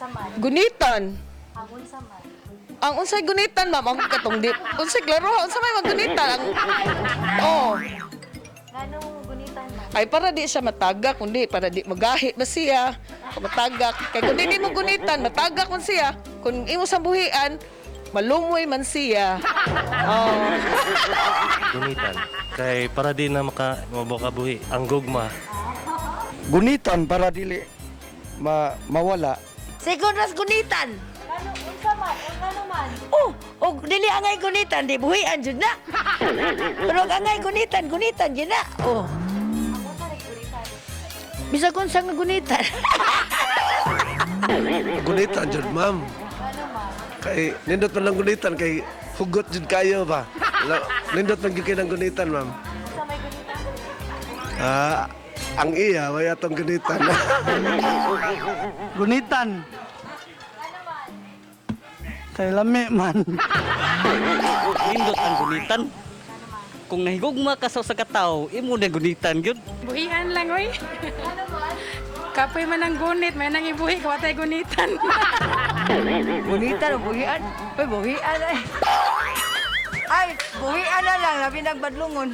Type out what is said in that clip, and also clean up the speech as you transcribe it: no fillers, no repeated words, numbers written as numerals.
Unsa man? Gunitan. Ang unsa man? Ang unsay gunitan, ma'am, ang katong di. Unsay klaro, unsa may magunitan? Ang oh, Nganong gunitan man? ay para di siya matagak, kundi para di magahi ba siya. Matagak. Kay kung di mo gunitan, matagak man siya. Kung imo sambuhian, malumoy man siya. Oh. Gunitan. Kay para di na mabuhi ang gugma. Gunitan para dili mawala. Second ras gunitan. Nganong unsa man? Ngano man? Og dili angay gunitan, di buhian jud na. Pero angay gunitan, gunitan jud na. Ang unsa rin gunitan? Bisa kun sa nga gunitan. Gunitan jud, ma'am. Ngano man? Kay nindot man lang gunitan kay hugot jud kayo ba. Nindot man gyud ng gunitan, ma'am. Unsa may gunitan? Ang iya way atong gunitan. Gunitan. Ngano man? Kay lami man. Nindot ang gunitan. Kung nahigugma ka sa kataw, imo na gunitan gyud. Buhian lang, oy. Ngano man? Kapoy man ang gunit, may nang ibuhi, kawatay gunitan. Gunitan o buhian? Ay, buhian ay. Ay, buhian na lang, labi nagbadlungon.